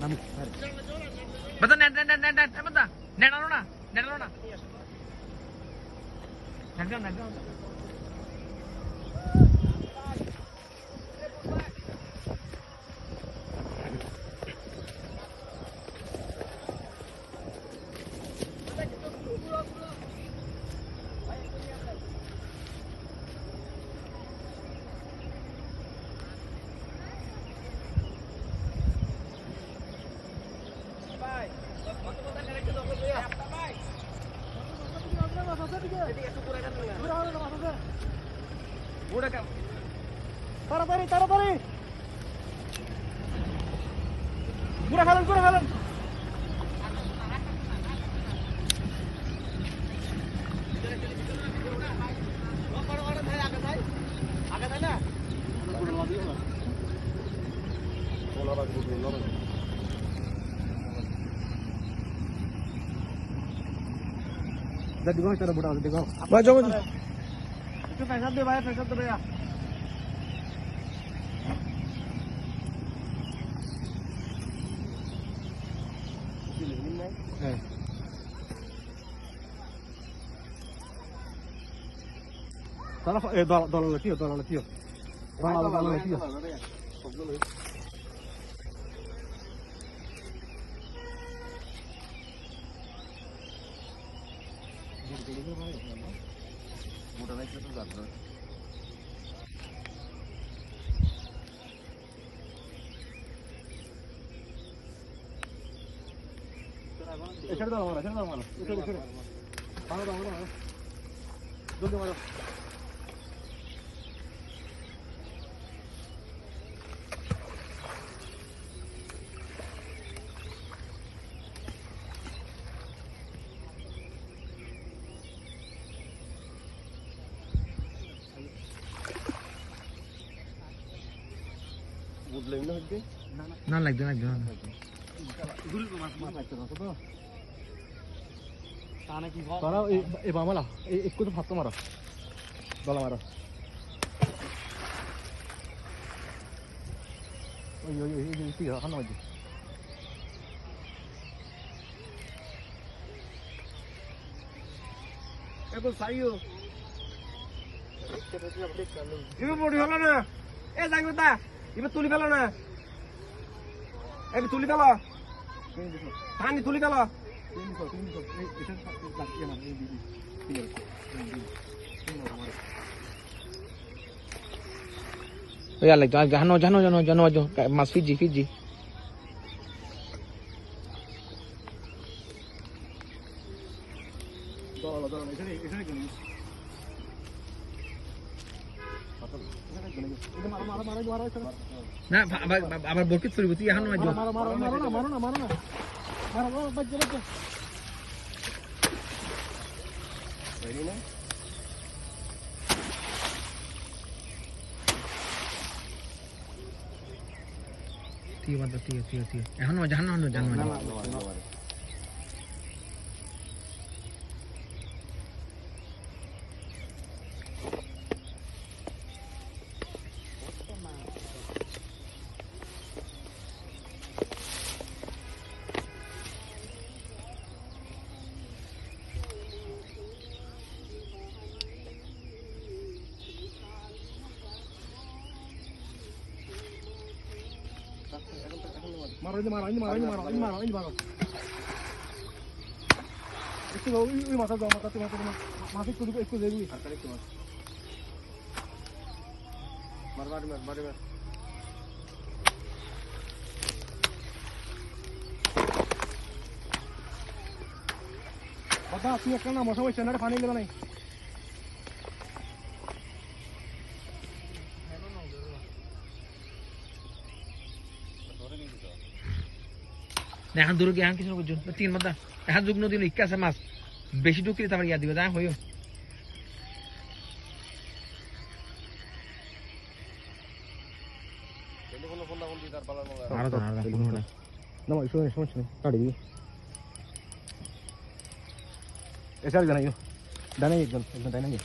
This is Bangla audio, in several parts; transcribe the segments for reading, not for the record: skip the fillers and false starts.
बता नेट नेट नेट नेट बता नेट लो ना नेट लो ना नेट তাড়াতাড়ি পুরা ফেলেন देखो तेरा बुढ़ा देखो बचो तो पैसा दे भाई पैसा दे भैया dólar tío ছেড়ে দাও মারা ছেড়ে মারো জলদি মারো ना लग दे मारो ए बामला इसको तो फाटो मारो गला मारो ओय tío हां नोजी एको साइयो इबे बडी हला ना ए जागुता इबे तुली फेलो ना ए तुली फेलो पानी तुली fellow ya like jano aja mas Fiji না আবার বরকিত চুরি বুঝি এখন মারো বাচ্চা ready না ঠিক এখন জানো मारो इसको माथा दो माथा इसको दे दूंगी मार बता तू एक ना मौसम चैनल पानी लेना नहीं এখন দূরে গিয়ে কিছু বুঝুন 3 মাথা এখন যুগ নদী লিখা আছে মাছ বেশি ঢুকলে তারপর ইয়া দিবে যায় হইও No, eso es mucho. Cari. Esa es gana yo. Dana एक गन दना ये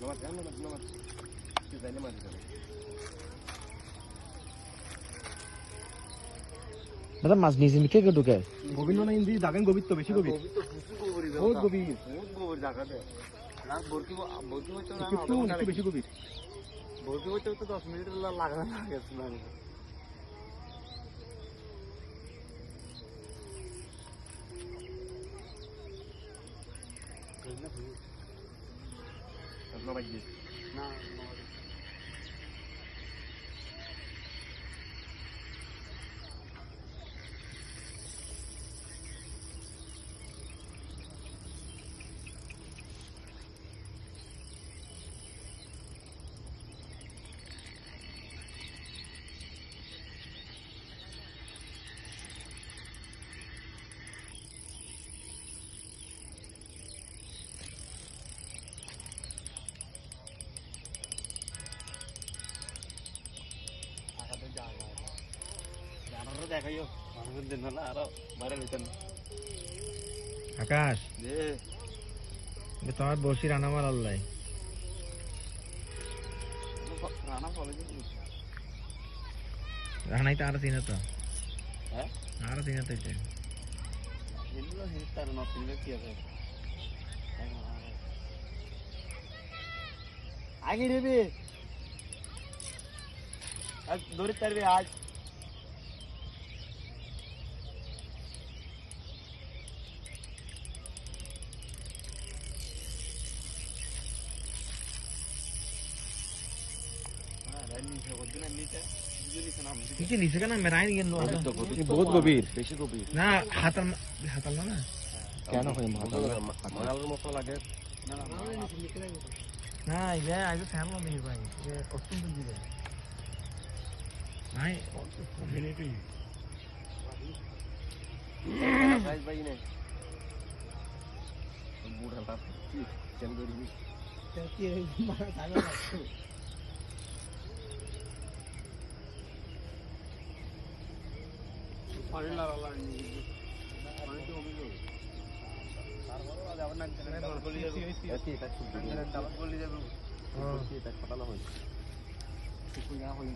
নামাজ নামাজ নামাজ যাইলে মারি যাবে দাদা মাছ নিচে মিকে কে ঢুকে গোবিন্দ না হিন্দি জাগান গভীর তো বেশি গভীর বহুত গভীর জায়গাতে না বরকি হচ্ছে না একটু বেশি গভীর বরকি হচ্ছে তো 10 মিনিট লাগা গেছে না নামাজ না দেখাইও মানুষের দিন না আরো বাইরে হইতেন আকাশ যে তোমার বসি রান্না মার আল্লাহ রানা ফলে রান্নাই তো আরো চিনে তো হ্যাঁ আরো চিনে তো এটা এগুলো হিস্তার না চিনলে কি হবে আগে নেবে আজ দৌড়ে পারবে আজ কিছু নিচে কেন মেরাই গেল বহুত গভীর বেশি গভীর না হাতাল হাতাল না কেন হয় মাথার মতো লাগে না ইয়ে আগে ফ্যান লো নেই ভাই ये কস্টিং তো দিবে নাই মিনিটই গাইস ভাই নে বুড়া টা চল গরি কি মারা থাকবে পানি লাগালা পানি তো অমিল তারপরে আবার না বলি যাবে এটা ছুটি বলি যাবে এটা ফাটানো হয় কিছু না হয়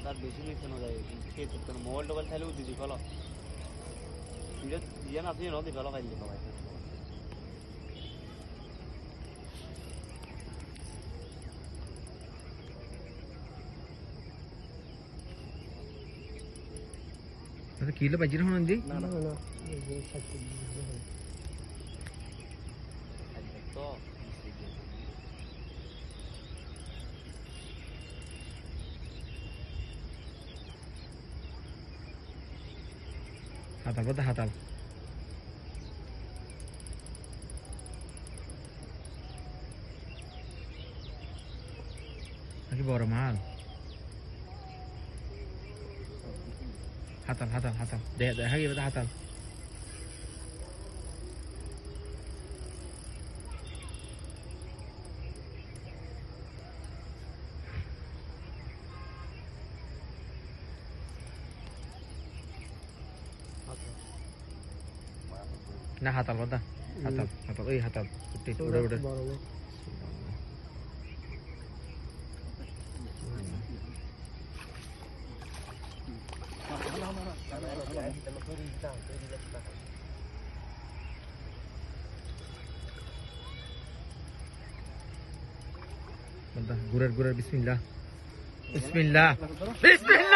তার বেশি নিতে না যায় কে করতে না মোবাইল টোবাইল খাইলেও দিদি ফলো ভিডিও দিয়ে না আপনি নদী ফলো খাইলে সবাই আচ্ছা কিলো বাজির হন দি না না তো হাতাল বদা হাতাল নাকি বড় মাল হাতাল হাতাল হাতাল দেখা গিয়ে হাতাল না হাতাল বদা হাতাল হাতাল ওই হাতাল উড়ে উড়ে বান্দা ঘুরের বিসমিল্লাহ বিসমিল্লাহ বিসমিল্লাহ